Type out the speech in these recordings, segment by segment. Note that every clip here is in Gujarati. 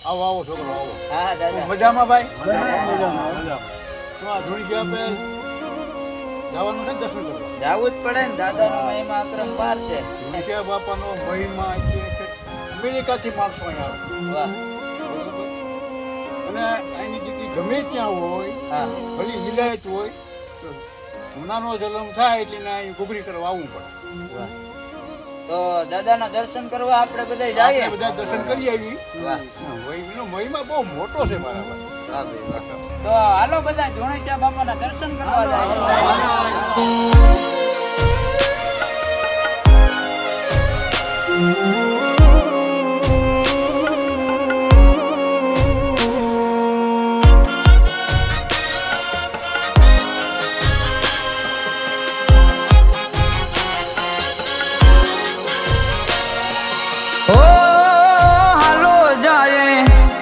આવો આવો છોકરો આવો. હા દાદા. મજામાં ભાઈ? મજામાં. તો આ ધૂણી ગયા આપણે જવાનું છે ને દર્શન કરવા? જાવું જ પડે ને, દાદાનો મહિમા અપરંપાર છે. ધૂણીયા બાપાનો મહિમા અમેરિકાથી માણસો અહીંયા આવે. વાહ. બરોબર? અને અહીંની જગ્યાએ ગમે ત્યાં હોય, હા. ભલી વિલાયત હોય, તો ધૂણાનો જન્મ થાય એટલે એને અહીં ગુગરી કરવા આવવું પડે. વાહ. તો દાદાના દર્શન કરવા આપણે બધા જઈએ. આપણે બધા દર્શન કરી આવી. વાહ. એનો મહિમા બહુ મોટો છે મારા ભાઈ. વાહ ભાઈ વાહ. તો હાલો બધા ધોણેશ્યા બાપાના દર્શન કરવા જઈએ.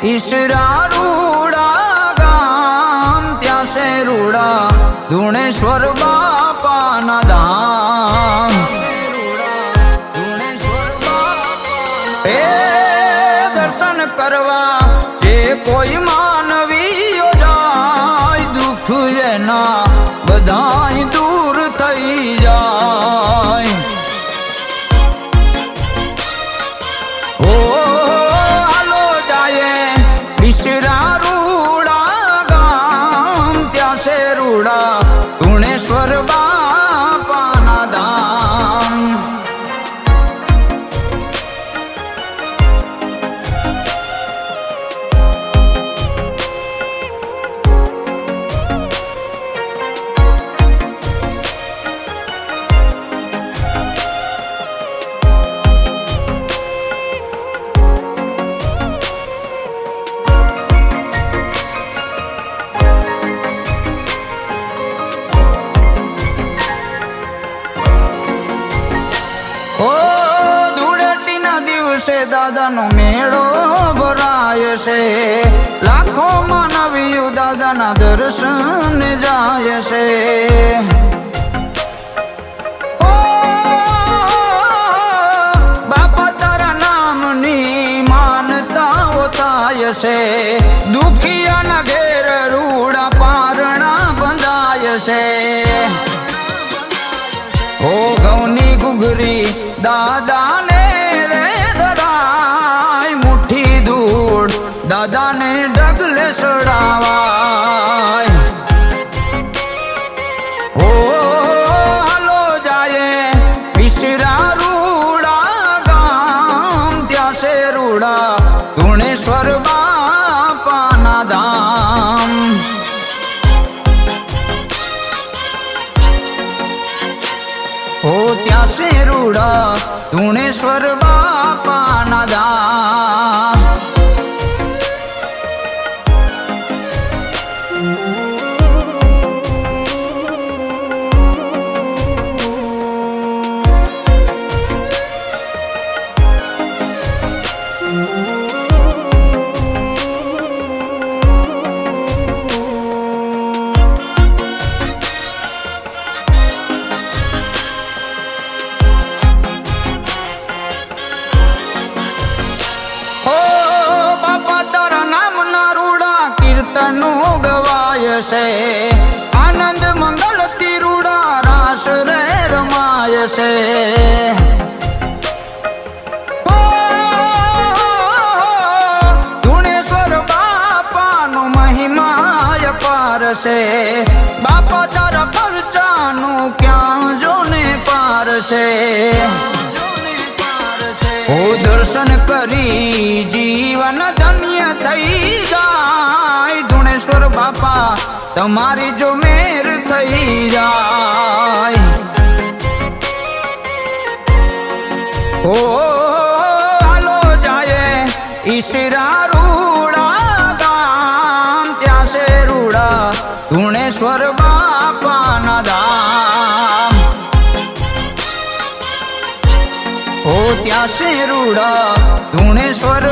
ઈશરારૂડા ગામ ત્યાં છે રૂડા ધૂણેશ્વર બાપાના ધામ. એ દર્શન કરવા જે કોઈ માનવીઓ જાય, દુઃખ એના બધાય દૂર થઈ જાય. ઈશરારૂડા ગામ ત્યાં છે રૂડા ધૂણેશ્વર બાપાના ધામ. દાદાનો મેળો ભરાય છે, લાખો માનવીઓ દાદાના દર્શન જાય છે. બાપા તારા નામની માનતાઓ થાય છે, દુખિયાના ઘેર રૂડા પારણા બંધાય છે. ઓ ઘઉંની ઘૂઘરી દાદાને દાદાને ડગલે ચડાવાય. ઓ હાલો જાય ઈશરારૂડા ગામ ત્યાં છે રૂડા ધૂણેશ્વર બાપાના ધામ. ઓ ત્યાં છે રૂડા ધૂણેશ્વર બાપાના ધામ. છે આનંદ મંગલ તિરુડા રાસ રે રમાય છે. ધૂણેશ્વર બાપાનો મહિમા અપાર છે, બાપા તારા પરચાનું ક્યાં જોને પાર છે. ઓ દર્શન કરી જીવન ધન્ય થઈ જાય, ધૂણેશ્વર બાપા તમારી જો મેર થઈ જાય. ઓ હાલો જાય ઈશરારૂડા ગામ ત્યાં છે રૂડા ધૂણેશ્વર બાપાના ધામ. ઓ ત્યાં છે રૂડા ધૂણેશ્વર